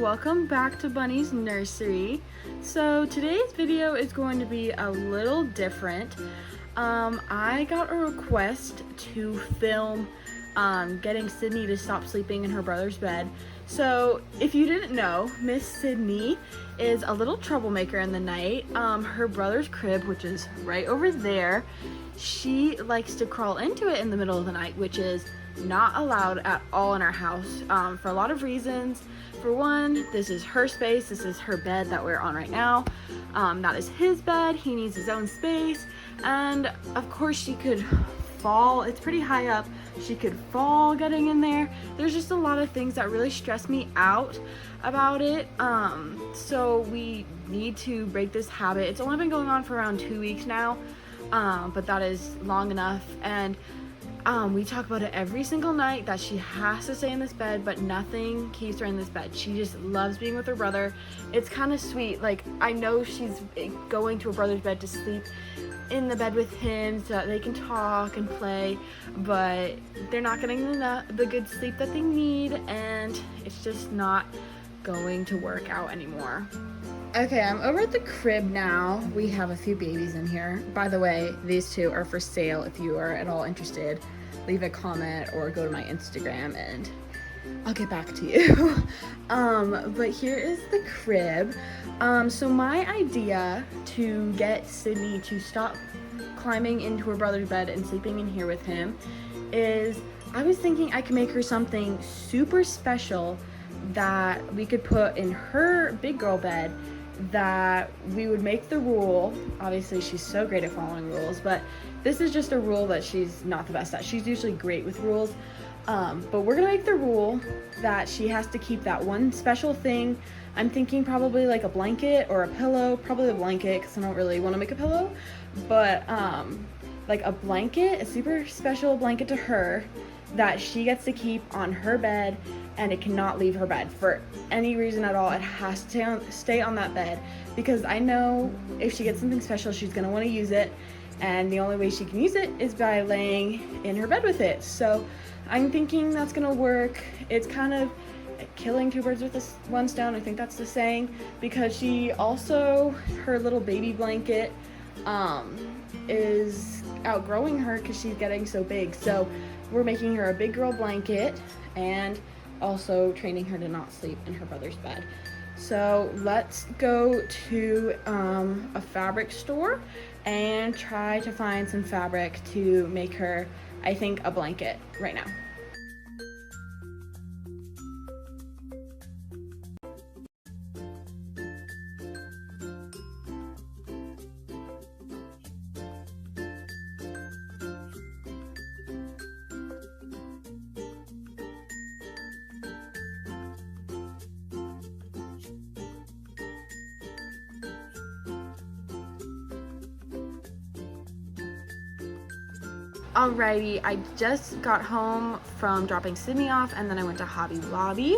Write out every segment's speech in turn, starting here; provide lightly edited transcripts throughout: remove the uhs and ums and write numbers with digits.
welcome back to Bunnies Nursery. So today's video is going to be a little different. I got a request to film getting Sydney to stop sleeping in her brother's bed. So if you didn't know, Miss Sydney is a little troublemaker in the night. Her brother's crib, which is right over there, she likes to crawl into it in the middle of the night, which is not allowed at all in our house for a lot of reasons. For one, this is her space. This is her bed that we're on right now. That is his bed. He needs his own space. And of course she could fall. It's pretty high up. She could fall getting in there. There's just a lot of things that really stress me out about it. So we need to break this habit. It's only been going on for around 2 weeks now, but that is long enough. And we talk about it every single night that she has to stay in this bed, but nothing keeps her in this bed. She just loves being with her brother. It's kind of sweet. Like, I know she's going to her brother's bed to sleep in the bed with him so that they can talk and play, but they're not getting the good sleep that they need, and it's just not going to work out anymore. Okay, I'm over at the crib now. We have a few babies in here. By the way, these two are for sale. If you are at all interested, leave a comment or go to my Instagram and I'll get back to you. But here is the crib. So my idea to get Sydney to stop climbing into her brother's bed and sleeping in here with him is, I was thinking I could make her something super special that we could put in her big girl bed, that we would make the rule. Obviously she's so great at following rules, but this is just a rule that she's not the best at. She's usually great with rules, but we're gonna make the rule that she has to keep that one special thing. I'm thinking probably like a blanket or a pillow, probably a blanket because I don't really want to make a pillow, but like a blanket, a super special blanket to her that she gets to keep on her bed, and it cannot leave her bed for any reason at all. It has to stay on that bed, because I know if she gets something special, she's gonna want to use it, and the only way she can use it is by laying in her bed with it. So I'm thinking that's gonna work. It's kind of killing two birds with one stone, I think that's the saying, because she also, her little baby blanket is outgrowing her because she's getting so big. So we're making her a big girl blanket and also training her to not sleep in her brother's bed. So let's go to a fabric store and try to find some fabric to make her, I think, a blanket right now. Alrighty, I just got home from dropping Sydney off, and then I went to Hobby Lobby,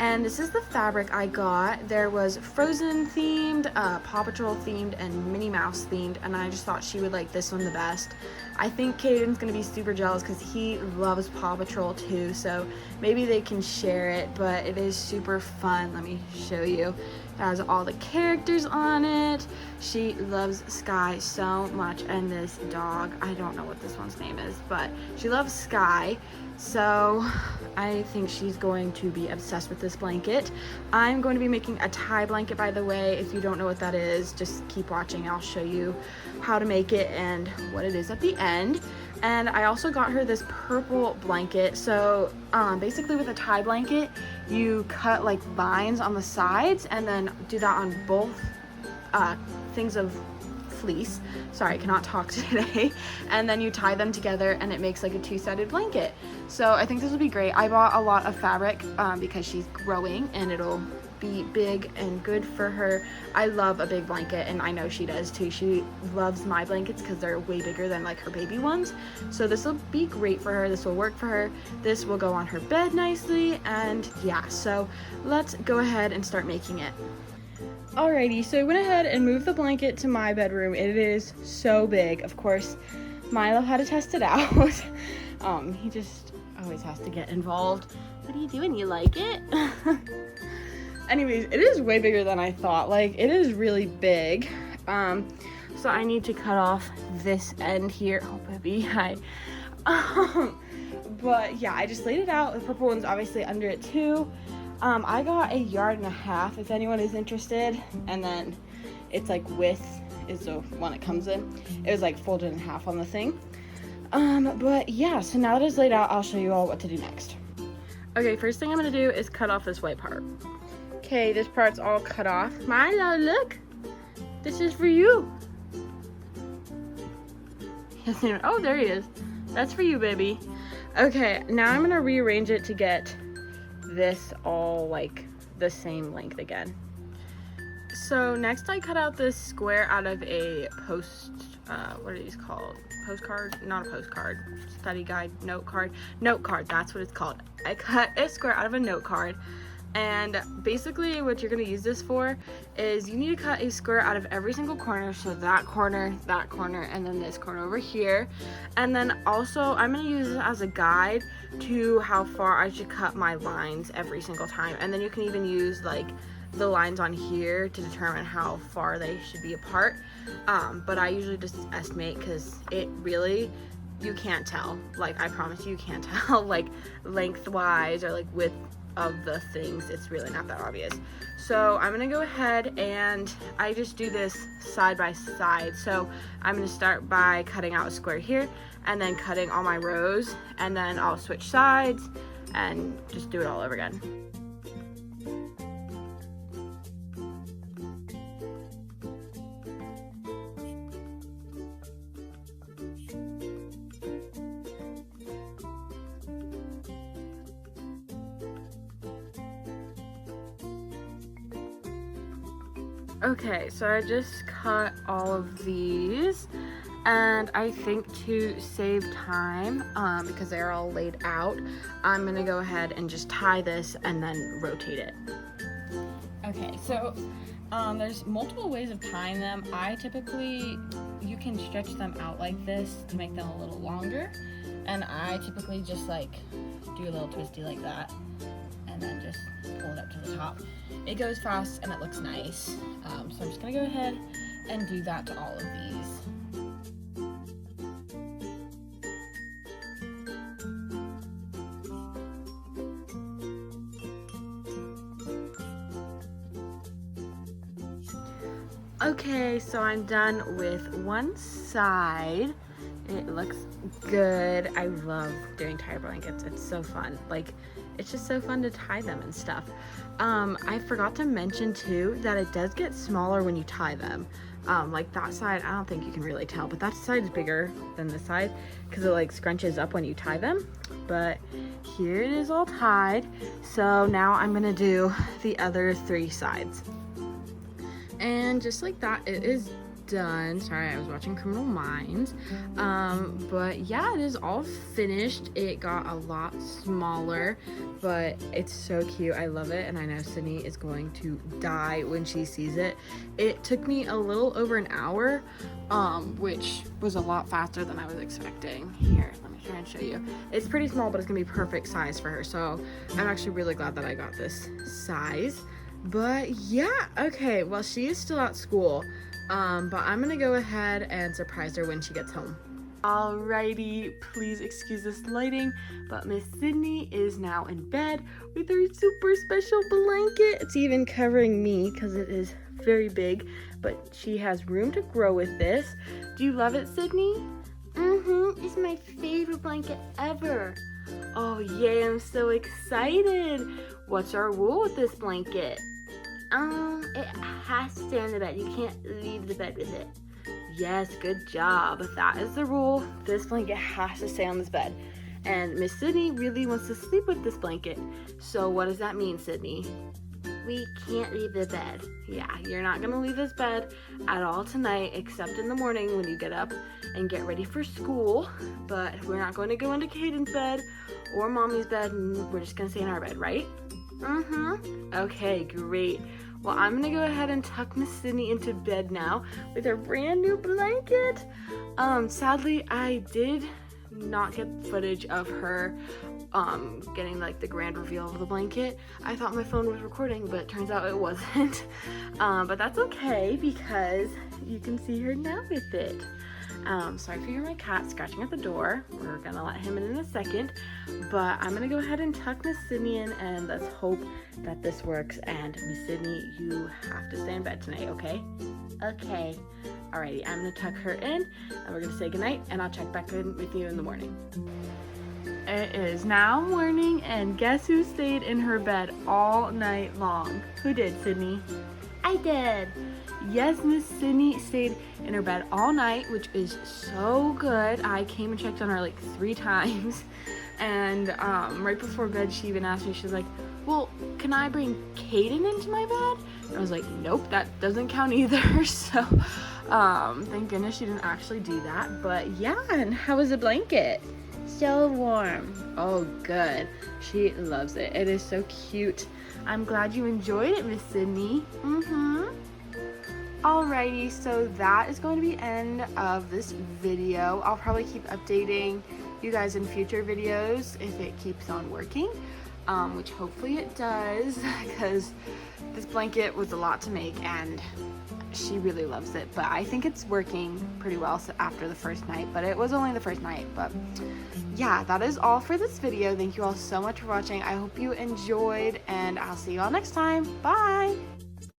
and this is the fabric I got. There was Frozen themed, Paw Patrol themed, and Minnie Mouse themed, and I just thought she would like this one the best. I think Caden's gonna be super jealous because he loves Paw Patrol too, so maybe they can share it, but it is super fun. Let me show you. It has all the characters on it. She loves Sky so much, and this dog, I don't know what this one's name is, but she loves Sky, so I think she's going to be obsessed with this blanket. I'm going to be making a tie blanket, by the way. If you don't know what that is, just keep watching. I'll show you how to make it and what it is at the end. And I also got her this purple blanket. So basically with a tie blanket, you cut like lines on the sides and then do that on both things of fleece. Sorry, I cannot talk today. And then you tie them together and it makes like a two-sided blanket. So I think this will be great. I bought a lot of fabric because she's growing and it'll be big and good for her. I love a big blanket, and I know she does too. She loves my blankets because they're way bigger than like her baby ones. So this will be great for her. This will work for her. This will go on her bed nicely, and yeah, so let's go ahead and start making it. Alrighty, so I went ahead and moved the blanket to my bedroom. It is so big. Of course, Milo had to test it out. He just always has to get involved. What are you doing? You like it? Anyways, it is way bigger than I thought. Like, it is really big. So I need to cut off this end here. Oh, baby, hi. But yeah, I just laid it out. The purple one's obviously under it too. I got 1.5 yards if anyone is interested. And then it's like width is the one it comes in. It was like folded in half on the thing. But yeah, so now that it's laid out, I'll show you all what to do next. Okay, first thing I'm gonna do is cut off this white part. Okay, this part's all cut off. Milo, look! This is for you! Oh, there he is. That's for you, baby. Okay, now I'm gonna rearrange it to get this all like the same length again. So next I cut out this square out of a what are these called? Postcard? Not a postcard. Study guide, note card. Note card, that's what it's called. I cut a square out of a note card. And basically what you're gonna use this for is you need to cut a square out of every single corner. So that corner, and then this corner over here. And then also I'm gonna use it as a guide to how far I should cut my lines every single time. And then you can even use like the lines on here to determine how far they should be apart. But I usually just estimate because it really, you can't tell. Like, I promise you can't tell like lengthwise or like width of the things. It's really not that obvious. So I'm gonna go ahead and I just do this side by side. So I'm gonna start by cutting out a square here and then cutting all my rows, and then I'll switch sides and just do it all over again. Okay, so I just cut all of these, and I think to save time, because they're all laid out, I'm gonna go ahead and just tie this and then rotate it. Okay, so there's multiple ways of tying them. You can stretch them out like this to make them a little longer, and I typically just like do a little twisty like that, and then just pull it up to the top. It goes fast and it looks nice. So I'm just gonna go ahead and do that to all of these. Okay, so I'm done with one side. It looks good. I love doing tie blankets. It's so fun. Like, it's just so fun to tie them and stuff. I forgot to mention too that it does get smaller when you tie them. Like that side, I don't think you can really tell, but that side is bigger than this side because it like scrunches up when you tie them. But here it is all tied. So now I'm gonna do the other 3 sides. And just like that, it is done. Sorry, I was watching Criminal Minds. But yeah, it is all finished. It got a lot smaller, but it's so cute. I love it, and I know Sydney is going to die when she sees it. It took me a little over an hour, which was a lot faster than I was expecting. Here, let me try and show you. It's pretty small, but it's gonna be perfect size for her, so I'm actually really glad that I got this size. But yeah, okay, well, she is still at school, but I'm gonna go ahead and surprise her when she gets home. Alrighty, please excuse this lighting, but Miss Sydney is now in bed with her super special blanket. It's even covering me because it is very big, but she has room to grow with this. Do you love it, Sydney? It's my favorite blanket ever. Oh yay, I'm so excited. What's our rule with this blanket? It has to stay on the bed. You can't leave the bed with it. Yes, good job. That is the rule. This blanket has to stay on this bed. And Miss Sydney really wants to sleep with this blanket. So what does that mean, Sydney? We can't leave the bed. Yeah, you're not gonna leave this bed at all tonight, except in the morning when you get up and get ready for school. But we're not going to go into Caden's bed or Mommy's bed, and we're just gonna stay in our bed, right? Okay, great. Well, I'm gonna go ahead and tuck Miss Sydney into bed now with her brand new blanket. Sadly, I did not get footage of her getting like the grand reveal of the blanket. I thought my phone was recording, but it turns out it wasn't. But that's okay because you can see her now with it. Sorry if you hear my cat scratching at the door. We're gonna let him in a second, but I'm gonna go ahead and tuck Miss Sydney in, and let's hope that this works. And Miss Sydney, you have to stay in bed tonight, okay? Okay. Alrighty, I'm gonna tuck her in, and we're gonna say goodnight, and I'll check back in with you in the morning. It is now morning, and guess who stayed in her bed all night long? Who did, Sydney? I did. Yes, Miss Sydney stayed in her bed all night, which is so good. I came and checked on her like 3 times, and right before bed, she even asked me, she's like, well, can I bring Kaden into my bed? And I was like, nope, that doesn't count either. So thank goodness she didn't actually do that. But yeah, and how was the blanket? So warm. Oh, good. She loves it. It is so cute. I'm glad you enjoyed it, Miss Sydney. Alrighty, so that is going to be the end of this video. I'll probably keep updating you guys in future videos if it keeps on working, which hopefully it does, because this blanket was a lot to make and she really loves it. But I think it's working pretty well after the first night, but it was only the first night. But yeah, that is all for this video. Thank you all so much for watching. I hope you enjoyed, and I'll see you all next time. Bye!